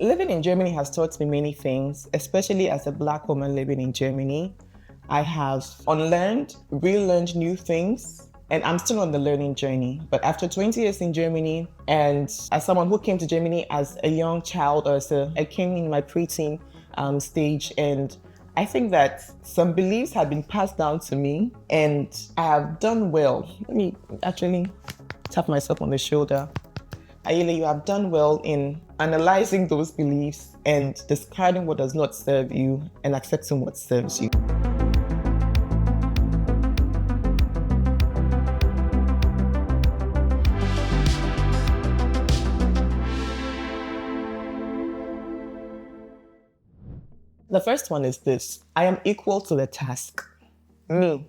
Living in Germany has taught me many things, especially as a Black woman living in Germany. I have unlearned, relearned new things, and I'm still on the learning journey. But after 20 years in Germany, and as someone who came to Germany as a young child, I came in my preteen stage, and I think that some beliefs have been passed down to me, and I have done well. Let me actually tap myself on the shoulder. Ayele, you have done well in analyzing those beliefs and discarding what does not serve you and accepting what serves you. The first one is this: I am equal to the task. Me.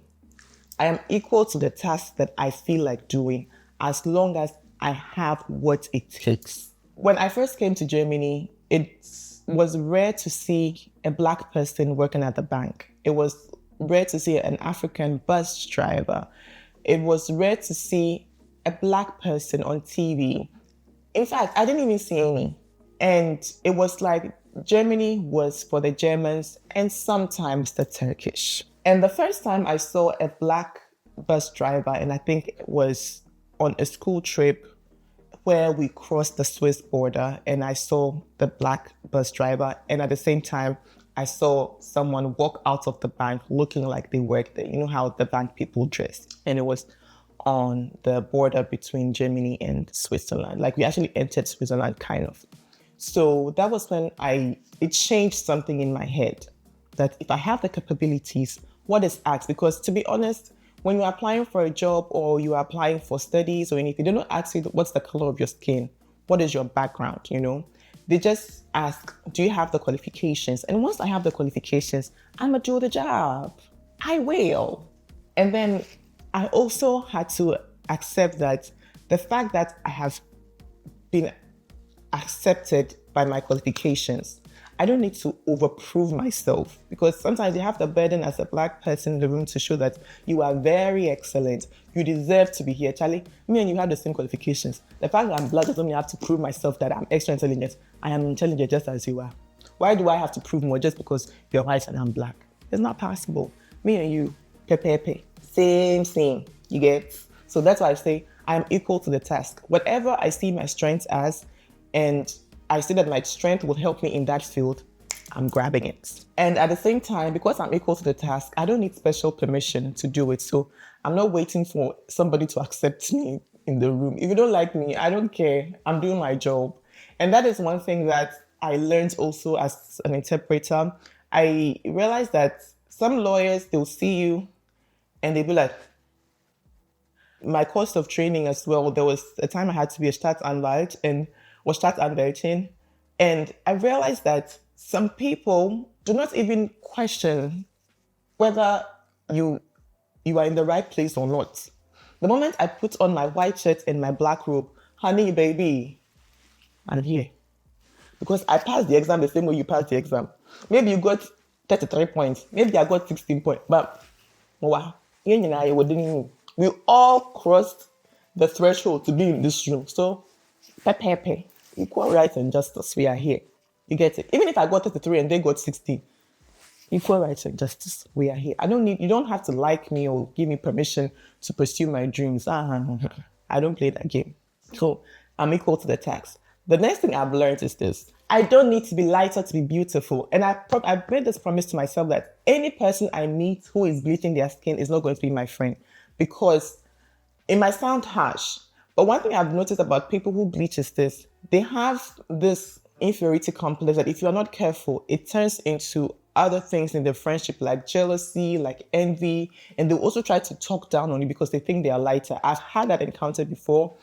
I am equal to the task that I feel like doing as long as I have what it takes. When I first came to Germany, it was rare to see a Black person working at the bank. It was rare to see an African bus driver. It was rare to see a Black person on TV. In fact, I didn't even see any. And it was like Germany was for the Germans and sometimes the Turkish. And the first time I saw a Black bus driver, and I think it was on a school trip where we crossed the Swiss border, and I saw the Black bus driver, and at the same time, I saw someone walk out of the bank looking like they worked there. You know how the bank people dress. And it was on the border between Germany and Switzerland. Like, we actually entered Switzerland, kind of. So that was when it changed something in my head, that if I have the capabilities, what is asked? Because to be honest, when you're applying for a job or you're applying for studies or anything, they don't ask you what's the color of your skin, what is your background, you know? They just ask, do you have the qualifications? And once I have the qualifications, I'm gonna do the job. I will. And then I also had to accept that the fact that I have been accepted by my qualifications, I don't need to overprove myself, because sometimes you have the burden as a Black person in the room to show that you are very excellent. You deserve to be here. Charlie, me and you have the same qualifications. The fact that I'm Black doesn't mean I have to prove myself that I'm extra intelligent. I am intelligent just as you are. Why do I have to prove more just because you're white and I'm Black? It's not possible. Me and you, pepe, same, you get? So that's why I say I'm equal to the task. Whatever I see my strengths as, and I see that my strength will help me in that field, I'm grabbing it. And at the same time, because I'm equal to the task, I don't need special permission to do it. So I'm not waiting for somebody to accept me in the room. If you don't like me, I don't care. I'm doing my job. And that is one thing that I learned also as an interpreter. I realized that some lawyers, they'll see you and they'll be like, my course of training as well, there was a time I had to be a Staatsanwalt and was Staatsanwältin, and I realized that some people do not even question whether you are in the right place or not. The moment I put on my white shirt and my black robe, honey, baby, I'm here. Because I passed the exam the same way you passed the exam. Maybe you got 33 points, maybe I got 16 points, but wow, we all crossed the threshold to be in this room. So, pepe. Equal rights and justice, we are here. You get it? Even if I got 33 and they got 16, equal rights and justice, we are here. You don't have to like me or give me permission to pursue my dreams. I don't play that game. So I'm equal to the task. The next thing I've learned is this: I don't need to be lighter to be beautiful. And I've made this promise to myself that any person I meet who is bleaching their skin is not going to be my friend, because it might sound harsh, but one thing I've noticed about people who bleach is this: they have this inferiority complex that if you're not careful, it turns into other things in their friendship, like jealousy, like envy, and they'll also try to talk down on you because they think they are lighter. I've had that encounter before,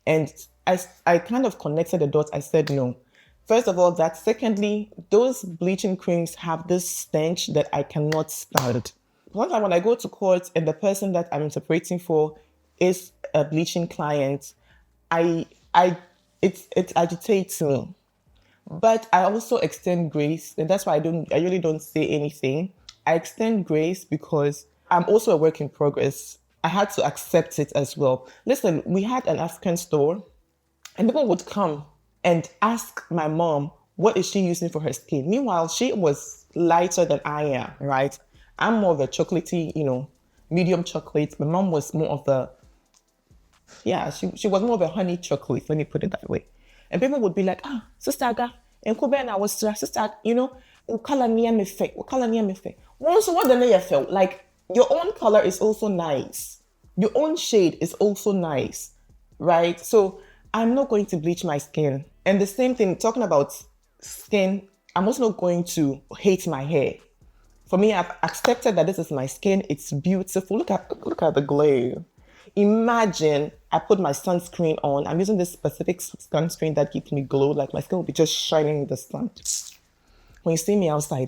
and I kind of connected the dots. I said no. First of all, that. Secondly, those bleaching creams have this stench that I cannot stand. One time when I go to court and the person that I'm interpreting for is a bleaching client, it agitates me. But I also extend grace, and that's why I really don't say anything. I extend grace because I'm also a work in progress. I had to accept it as well. Listen, we had an African store, and people would come and ask my mom, What is she using for her skin? Meanwhile, she was lighter than I am, right? I'm more of a chocolatey, medium chocolate. My mom was more of the, she was more of a honey chocolate, let me put it that way. And people would be like, sister Aga, and Kobe and I was sister, color near me fe. So what the name felt like your own color is also nice. Your own shade is also nice, right? So I'm not going to bleach my skin. And the same thing, talking about skin, I'm also not going to hate my hair. For me, I've accepted that this is my skin. It's beautiful. Look at the glow. Imagine I put my sunscreen on. I'm using this specific sunscreen that gives me glow. Like my skin will be just shining in the sun. When you see me outside,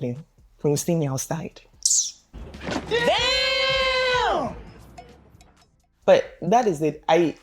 Damn! But that is it. I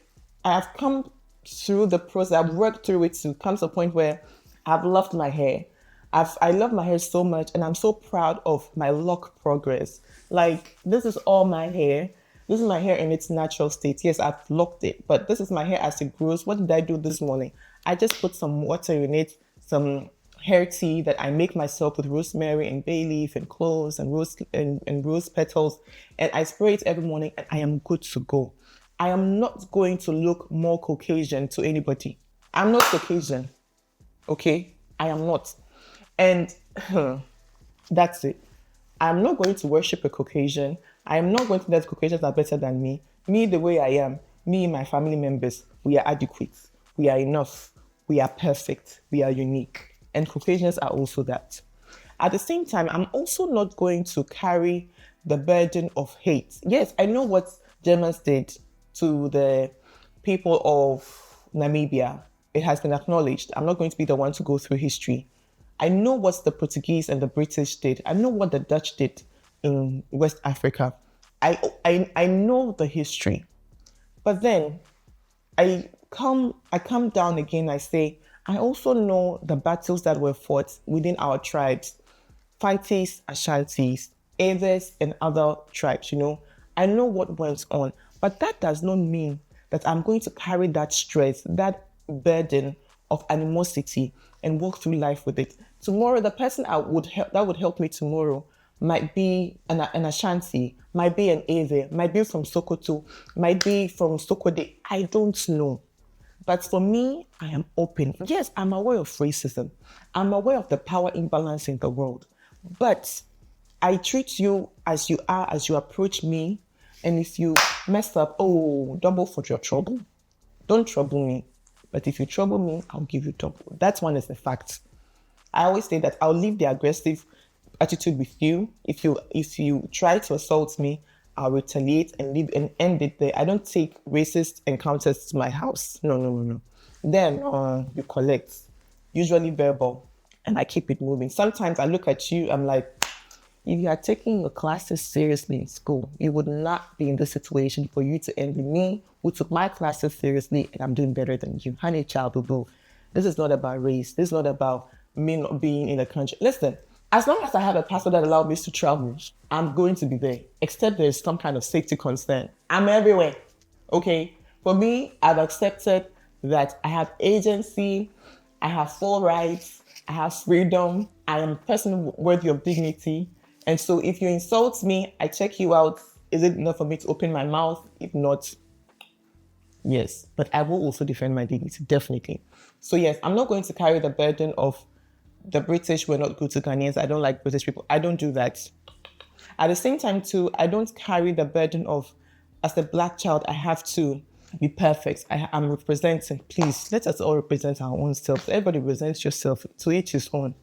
have come through the process. I've worked through it to come to a point where I've loved my hair. I love my hair so much, and I'm so proud of my lock progress. Like, this is all my hair. This is my hair in its natural state. Yes, I've locked it, but this is my hair as it grows. What did I do this morning? I just put some water in it, some hair tea that I make myself with rosemary and bay leaf and cloves and rose petals, and I spray it every morning, and I am good to go. I am not going to look more Caucasian to anybody. I'm not Caucasian, okay? I am not. And that's it. I'm not going to worship a Caucasian. I am not going to let Caucasians are better than me. Me, the way I am, me and my family members, we are adequate. We are enough. We are perfect. We are unique. And Caucasians are also that. At the same time, I'm also not going to carry the burden of hate. Yes, I know what Germans did to the people of Namibia. It has been acknowledged. I'm not going to be the one to go through history. I know what the Portuguese and the British did. I know what the Dutch did in West Africa. I know the history. But then I come down again, I say, I also know the battles that were fought within our tribes, Fantis, Ashantis, Avers, and other tribes, I know what went on, but that does not mean that I'm going to carry that stress, that burden of animosity and walk through life with it. Tomorrow, the person that would help me tomorrow might be an Ashanti, might be an Ave, might be from Sokoto, might be from Sokode. I don't know. But for me, I am open. Yes, I'm aware of racism. I'm aware of the power imbalance in the world. But I treat you as you are, as you approach me. And if you mess up, double for your trouble. Don't trouble me. But if you trouble me, I'll give you double. That one is a fact. I always say that I'll leave the aggressive attitude with you. If you try to assault me, I'll retaliate and leave and end it there. I don't take racist encounters to my house. No. Then you collect, usually verbal, and I keep it moving. Sometimes I look at you, I'm like, if you are taking your classes seriously in school, you would not be in this situation for you to envy me, who took my classes seriously, and I'm doing better than you. Honey, child, boo. This is not about race. This is not about me not being in a country. Listen, as long as I have a passport that allows me to travel, I'm going to be there, except there's some kind of safety concern. I'm everywhere, okay? For me, I've accepted that I have agency, I have full rights, I have freedom, I am a person worthy of dignity. And so if you insult me, I check you out. Is it enough for me to open my mouth? If not, yes. But I will also defend my dignity, definitely. So yes, I'm not going to carry the burden of the British were not good to Ghanaians. I don't like British people. I don't do that. At the same time too, I don't carry the burden of, as a Black child, I have to be perfect. I'm representing. Please, let us all represent our own selves. Everybody represents yourself, to each his own.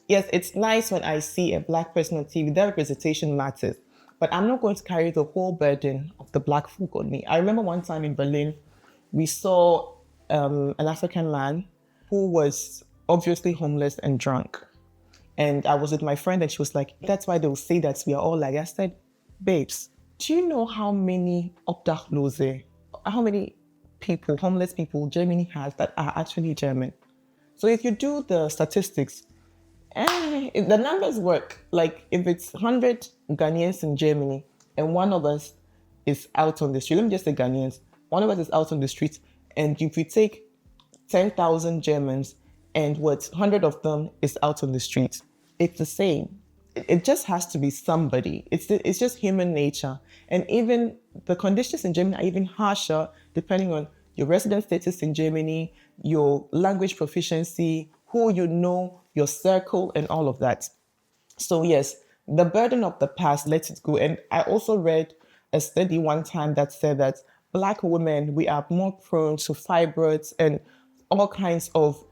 Yes, it's nice when I see a Black person on TV. That representation matters. But I'm not going to carry the whole burden of the Black folk on me. I remember one time in Berlin, we saw an African man who was obviously homeless and drunk. And I was with my friend and she was like, that's why they'll say that we are all like, I said, babes, do you know how many Obdachlose, how many people, homeless people Germany has that are actually German? So if you do the statistics, the numbers work. Like if it's 100 Ghanaians in Germany and one of us is out on the street, let me just say Ghanaians, one of us is out on the street, and if you take 10,000 Germans and what 100 of them is out on the street. It's the same. It just has to be somebody. It's just human nature. And even the conditions in Germany are even harsher depending on your resident status in Germany, your language proficiency, who you know, your circle, and all of that. So yes, the burden of the past, let it go. And I also read a study one time that said that Black women, we are more prone to fibroids and all kinds of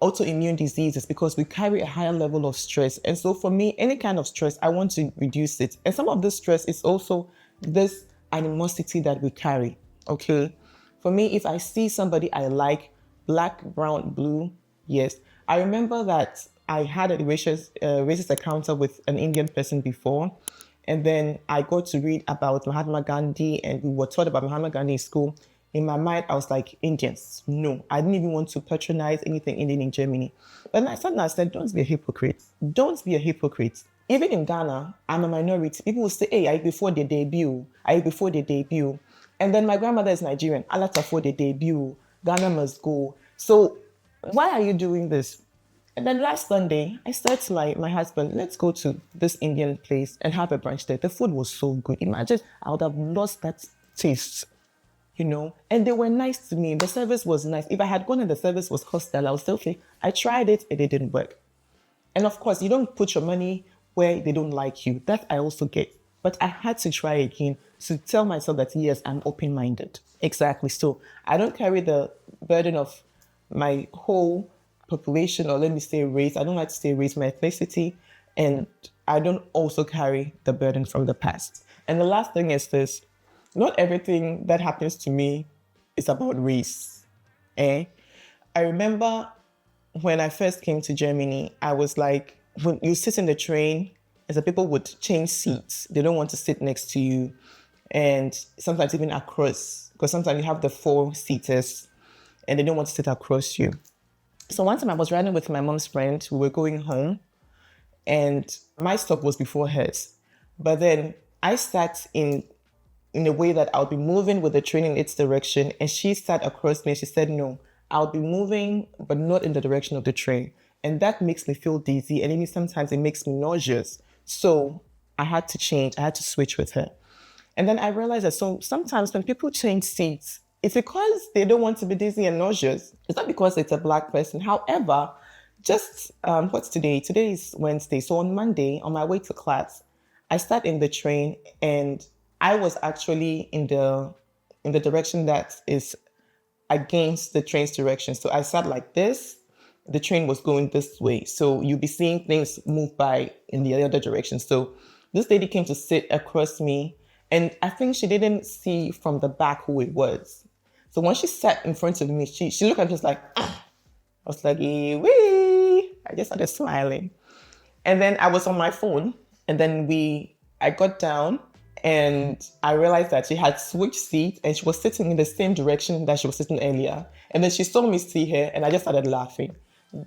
autoimmune diseases because we carry a higher level of stress. And so for me, any kind of stress, I want to reduce it. And some of this stress is also this animosity that we carry, okay? For me, if I see somebody I like, black, brown, blue, yes. I remember that I had a racist encounter with an Indian person before. And then I got to read about Mahatma Gandhi, and we were taught about Mahatma Gandhi in school. In my mind, I was like, Indians, no. I didn't even want to patronize anything Indian in Germany. But then I sat and I said, don't be a hypocrite. Don't be a hypocrite. Even in Ghana, I'm a minority. People will say, hey, are you before the debut? Are you before the debut? And then my grandmother is Nigerian. Alata for the debut. Ghana must go. So why are you doing this? And then last Sunday, I said to my husband, let's go to this Indian place and have a brunch there. The food was so good. Imagine, I would have lost that taste, you know. And they were nice to me. The service was nice. If I had gone and the service was hostile, I would say, okay, I tried it and it didn't work. And of course, you don't put your money where they don't like you. That I also get. But I had to try again to tell myself that, yes, I'm open-minded. Exactly. So I don't carry the burden of my whole population, or let me say race. I don't like to say race, my ethnicity. And I don't also carry the burden from the past. And the last thing is this. Not everything that happens to me is about race. I remember when I first came to Germany, I was like, when you sit in the train, as the people would change seats. They don't want to sit next to you. And sometimes even across, because sometimes you have the four-seaters and they don't want to sit across you. So one time I was riding with my mom's friend. We were going home and my stop was before hers. But then I sat in a way that I'll be moving with the train in its direction. And she sat across me and she said, no, I'll be moving, but not in the direction of the train. And that makes me feel dizzy. And even sometimes it makes me nauseous. So I had to change. I had to switch with her. And then I realized that so sometimes when people change seats, it's because they don't want to be dizzy and nauseous. It's not because it's a Black person. However, just what's today? Today is Wednesday. So on Monday, on my way to class, I sat in the train and I was actually in the direction that is against the train's direction. So I sat like this. The train was going this way. So you'll be seeing things move by in the other direction. So this lady came to sit across me. And I think she didn't see from the back who it was. So when she sat in front of me, she looked at me just like, ah. I was like, wee. I just started smiling. And then I was on my phone. And then I got down and I realized that she had switched seats and she was sitting in the same direction that she was sitting earlier. And then she saw me see her and I just started laughing.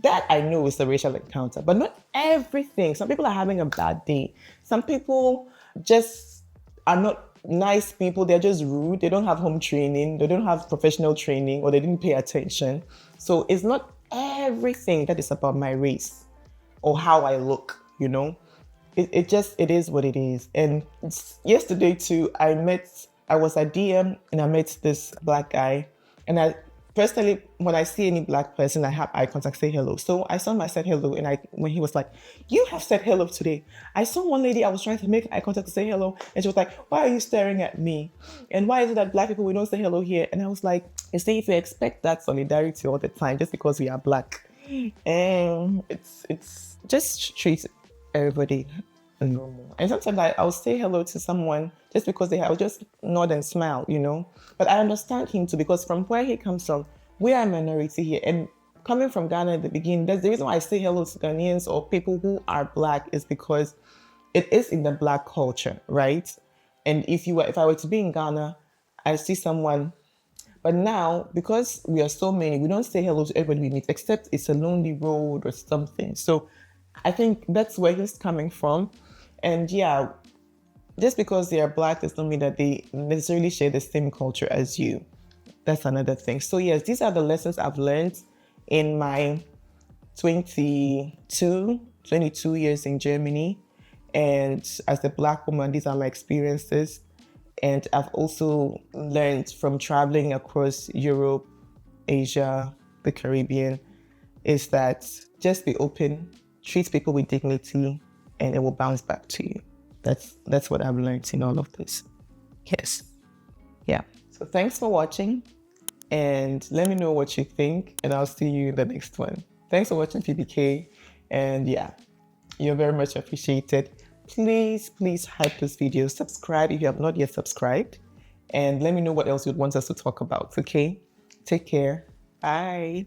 That I know is a racial encounter, but not everything. Some people are having a bad day. Some people just are not nice people. They're just rude. They don't have home training. They don't have professional training, or they didn't pay attention. So it's not everything that is about my race or how I look, you know. It is what it is. And yesterday too, I was at DM and I met this Black guy. And I personally, when I see any Black person, I have eye contact, say hello. So I saw him, I said hello. And when he was like, you have said hello today. I saw one lady, I was trying to make eye contact to say hello. And she was like, why are you staring at me? And why is it that Black people, we don't say hello here? And I was like, you see, if you expect that solidarity all the time, just because we are Black, and it's just treat everybody normal. And sometimes I'll say hello to someone just because I'll just nod and smile, you know. But I understand him too, because from where he comes from, we are a minority here. And coming from Ghana at the beginning, that's the reason why I say hello to Ghanaians or people who are Black, is because it is in the Black culture, right? And if I were to be in Ghana, I see someone. But now, because we are so many, we don't say hello to everybody we meet, except it's a lonely road or something. So I think that's where he's coming from. And yeah, just because they are Black does not mean that they necessarily share the same culture as you. That's another thing. So yes, these are the lessons I've learned in my 22 years in Germany. And as a Black woman, these are my experiences. And I've also learned from traveling across Europe, Asia, the Caribbean, is that just be open, treat people with dignity, and it will bounce back to you. That's what I've learned in all of this. Yes. Yeah. So thanks for watching, and let me know what you think, and I'll see you in the next one. Thanks for watching, Phoebe K. And yeah, you're very much appreciated. Please hype this video. Subscribe if you have not yet subscribed. And let me know what else you'd want us to talk about, okay? Take care. Bye.